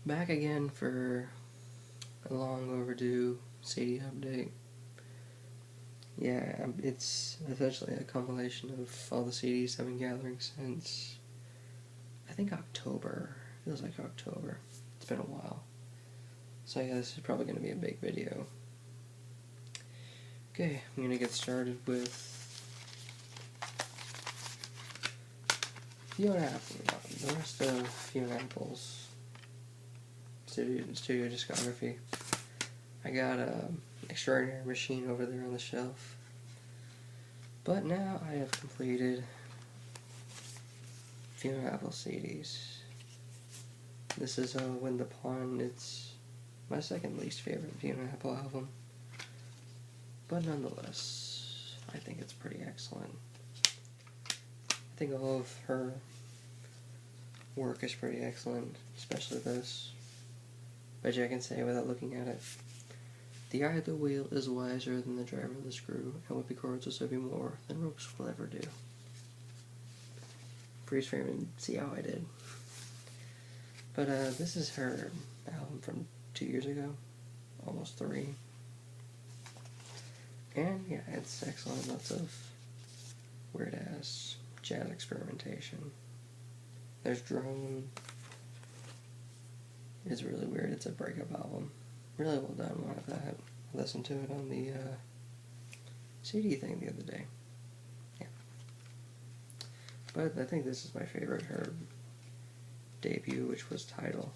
Back again for a long overdue CD update. Yeah, it's essentially a compilation of all the CDs I've been gathering since, I think, October. Feels like October. It's been a while. So yeah, this is probably going to be a big video. Okay, I'm going to get started with Fiona, the rest of Fiona's studio discography. I got an extraordinary machine over there on the shelf, but now I have completed Fiona Apple CDs. This is When the Pawn. It's my second least favorite Fiona Apple album, but nonetheless, I think it's pretty excellent. I think all of her work is pretty excellent, especially this. But I can say without looking at it, the eye of the wheel is wiser than the driver of the screw, and what cords will serve you more than ropes will ever do. Freeze frame and see how I did. But this is her album from 2 years ago, almost 3. And yeah, it's excellent. Lots of weird-ass jazz experimentation. There's drone. It's really weird. It's a breakup album. Really well done. One of that. I listened to it on the CD thing the other day. Yeah. But I think this is my favorite. Her debut, which was Tidal.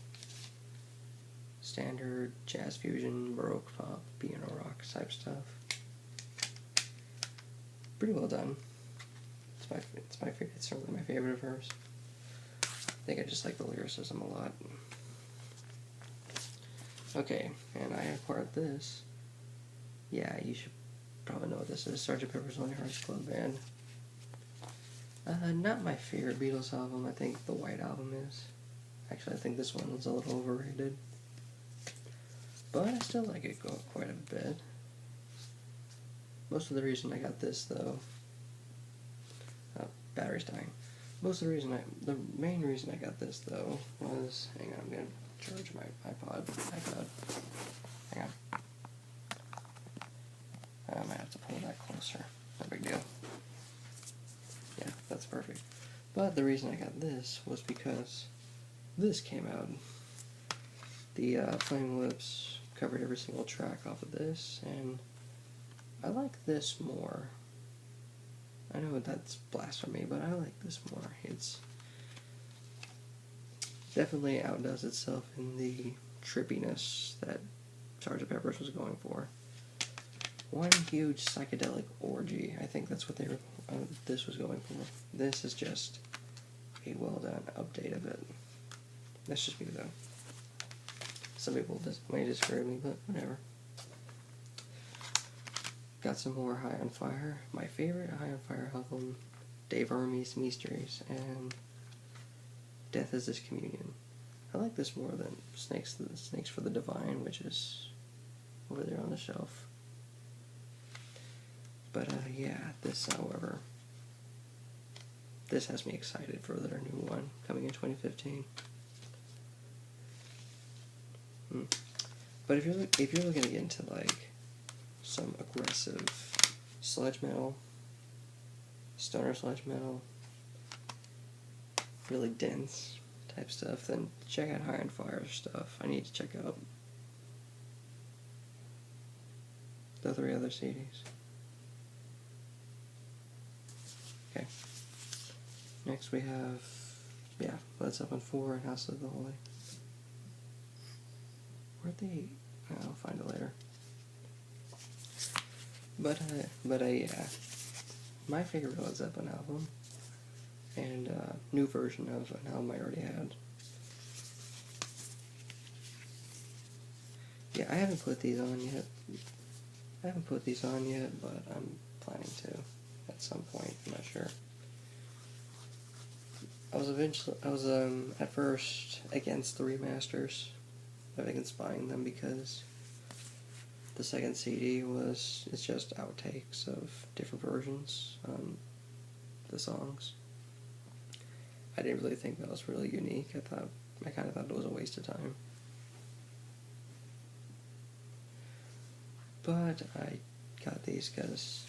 Standard jazz fusion, baroque pop, piano rock type stuff. Pretty well done. It's my favorite. It's certainly my favorite of hers. I think I just like the lyricism a lot. Okay, and I acquired this. Yeah, you should probably know what this is. Sgt. Pepper's Lonely Hearts Club Band. Not my favorite Beatles album. I think the White Album is. Actually, I think this one is a little overrated. But I still like it quite a bit. Most of the reason I got this, though... battery's dying. The main reason I got this, though, was... Hang on, I'm gonna charge my iPod. Hang on. I might have to pull that closer. No big deal. Yeah, that's perfect. But the reason I got this was because this came out. The Flame Lips covered every single track off of this, and I like this more. I know that's blasphemy, but I like this more. It's definitely outdoes itself in the trippiness that Sgt. Pepper's was going for. One huge psychedelic orgy. I think that's what this was going for. This is just a well-done update of it. That's just me, though. Some people may disagree with me, but whatever. Got some more High on Fire. My favorite High on Fire album, Dave Army's Mysteries, and Death is This Communion. I like this more than Snakes for the Divine, which is over there on the shelf. But yeah, this, however, this has me excited for their new one coming in 2015. But if you're looking to get into like some aggressive sludge metal, stoner sludge metal, really dense type stuff, then check out High on Fire stuff. I need to check out the 3 other CDs. Okay. Next we have, Led Zeppelin 4 and House of the Holy. Where'd they... I'll find it later. But yeah. My favorite Led Zeppelin album, and new version of an album I already had. Yeah, I haven't put these on yet. But I'm planning to at some point. I'm not sure. I was at first against the remasters, against buying them, because the second CD it's just outtakes of different versions on the songs. I didn't really think that was really unique. I kind of thought it was a waste of time. But I got these because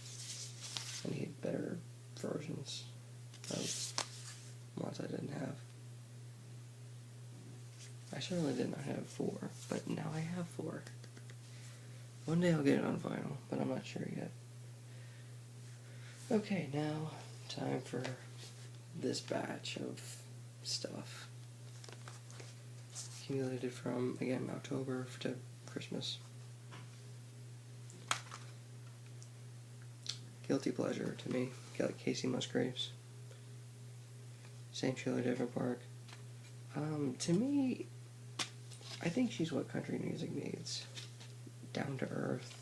I need better versions of ones I didn't have. I certainly did not have 4, but now I have 4. One day I'll get it on vinyl, but I'm not sure yet. Okay, now time for this batch of stuff. Accumulated from, again, October to Christmas. Guilty pleasure to me. Kacey Musgraves. Same Sheila Different Park. To me, I think she's what country music needs. Down to earth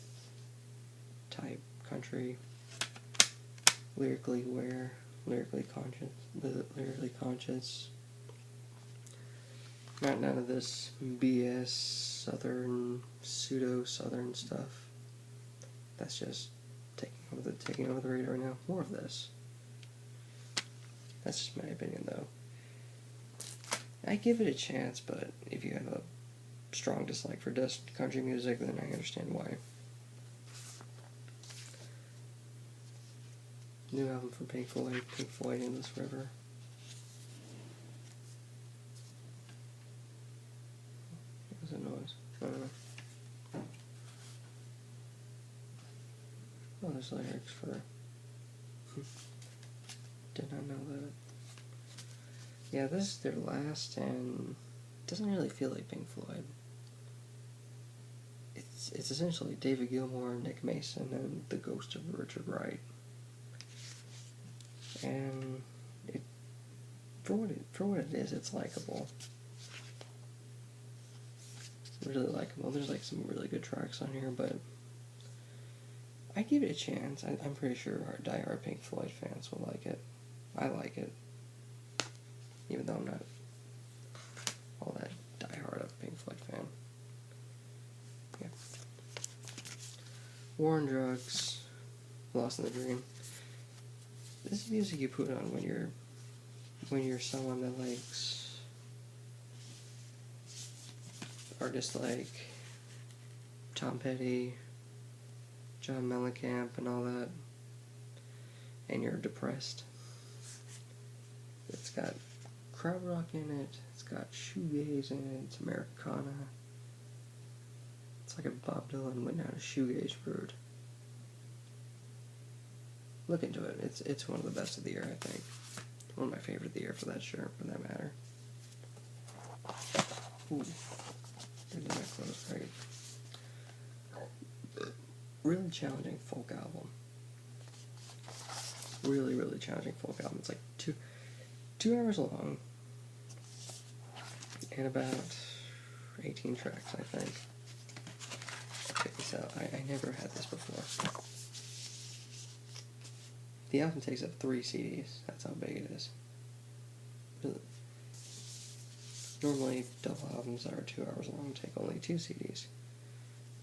type country. Lyrically aware, lyrically conscious. Not none of this BS pseudo-southern stuff. That's just taking over the radar now. More of this. That's just my opinion, though. I give it a chance, but if you have a strong dislike for country music, then I understand why. New album from Pink Floyd, Endless River. What was that noise? I don't know. Oh, there's lyrics for... Did not know that. Yeah, this is their last, and it doesn't really feel like Pink Floyd. It's essentially David Gilmour, Nick Mason, and the ghost of Richard Wright. And for what it is, it's likable. Really likable. There's like some really good tracks on here, but I give it a chance. I'm pretty sure our diehard Pink Floyd fans will like it. I like it, even though I'm not all that diehard of a Pink Floyd fan. Yeah. War on Drugs, Lost in the Dream. This is music you put on when you're someone that likes artists like Tom Petty, John Mellencamp, and all that, and you're depressed. It's got krautrock in it, it's got shoegaze in it, it's Americana. It's like if Bob Dylan went down a shoegaze route. Look into it. It's one of the best of the year, I think. One of my favorite of the year for that matter. Ooh. Didn't that close right. Really challenging folk album. Really, really challenging folk album. It's like two hours long. And about 18 tracks, I think. Check this out. I never had this before. The album takes up 3 CDs. That's how big it is. Normally, double albums that are 2 hours long take only 2 CDs.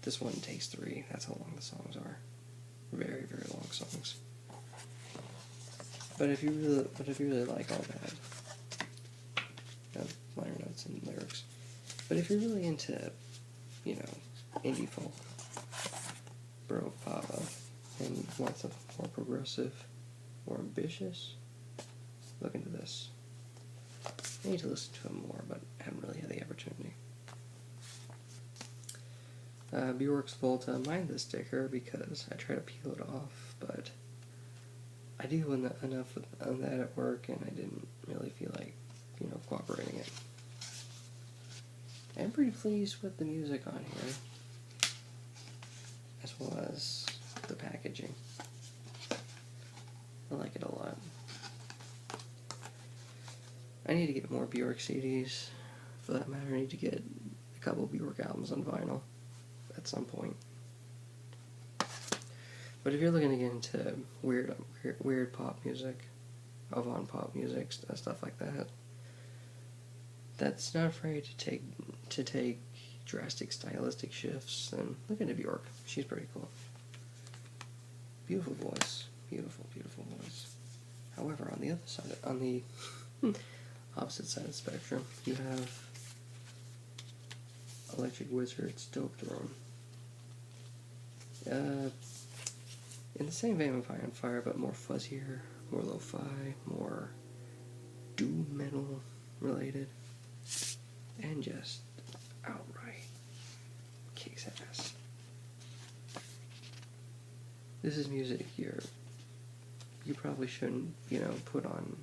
This one takes 3. That's how long the songs are. Very, very long songs. But if you really like all that, liner notes and lyrics. But if you're really into, indie folk, baroque pop, and want something more progressive, more ambitious, look into this. I need to listen to him more, but I haven't really had the opportunity. Bjork's Volta, mind the sticker because I try to peel it off, but I do enough on that at work, and I didn't really feel like, cooperating it. I'm pretty pleased with the music on here, as well as the packaging. I like it a lot. I need to get more Bjork CDs. For that matter, I need to get a couple Bjork albums on vinyl at some point. But if you're looking to get into weird pop music, avant pop music, stuff like that, that's not afraid to take drastic stylistic shifts, then look into Bjork. She's pretty cool. Beautiful voice. Beautiful, beautiful voice. However, on the other side, on the opposite side of the spectrum, you have Electric Wizard's Dope Throne. In the same vein of High on Fire, but more fuzzier, more lo-fi, more doom metal related, and just outright kicks ass. This is music you probably shouldn't, put on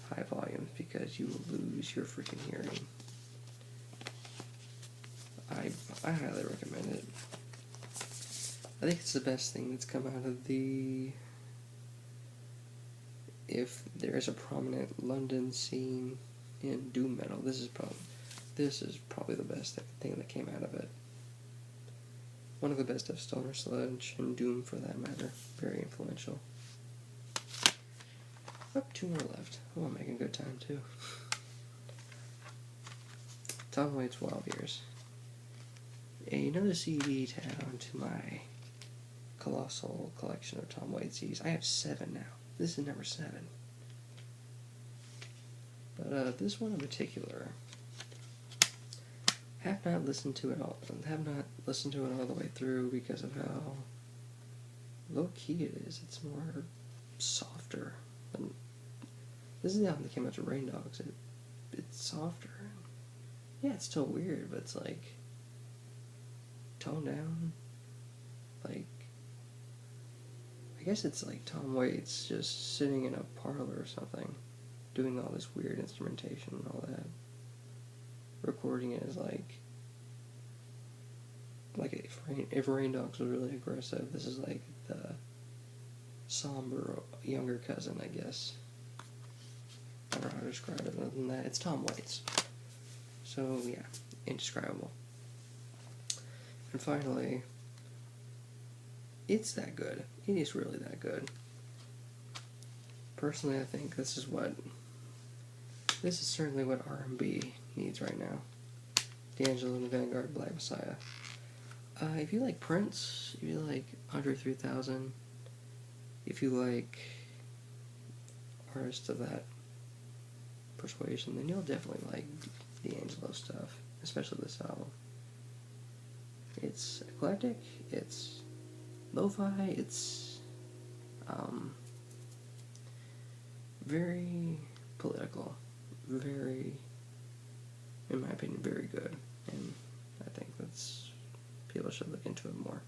high volumes because you will lose your freaking hearing. I highly recommend it. I think it's the best thing that's come out of the... If there is a prominent London scene in doom metal, this is probably the best thing that came out of it. One of the best of stoner sludge and doom for that matter. Very influential. Oh, 2 more left. Oh, I'm making good time too. Tom Waits' Wild Years. Another CD to add on to my colossal collection of Tom Waits CDs. I have 7 now. This is number 7. But this one in particular, have not listened to it all the way through because of how low key it is. It's more softer. This is the album that came out to Rain Dogs. It's softer. Yeah, it's still weird, but it's like toned down. Like, I guess it's like Tom Waits just sitting in a parlor or something, doing all this weird instrumentation and all that. Recording it is like if Rain Dogs was really aggressive, this is like the somber younger cousin, I guess. I don't know how to describe it other than that. It's Tom Waits. So yeah, indescribable. And finally, it's that good. It is really that good. Personally, I think this is certainly what R&B needs right now. D'Angelo and the Vanguard, Black Messiah. If you like Prince, if you like Andre 3000, if you like artists of that persuasion, then you'll definitely like D'Angelo stuff, especially this album. It's eclectic, it's lo-fi, it's very political, very, in my opinion, very good, and I think people should look into it more.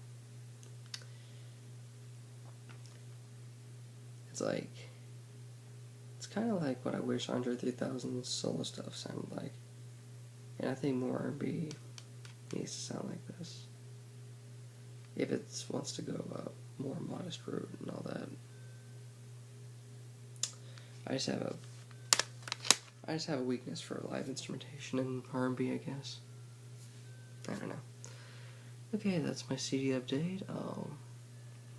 It's kind of like what I wish Andre 3000's solo stuff sounded like, and I think more R&B needs to sound like this, if it wants to go a more modest route and all that. I just have a weakness for live instrumentation and R&B, I guess. I don't know. Okay, that's my CD update. I'll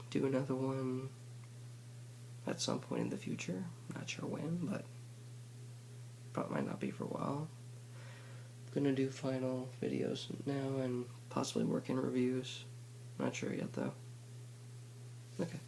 do another one at some point in the future. Not sure when, but probably might not be for a while. Gonna do final videos now and possibly work in reviews. Not sure yet though. Okay.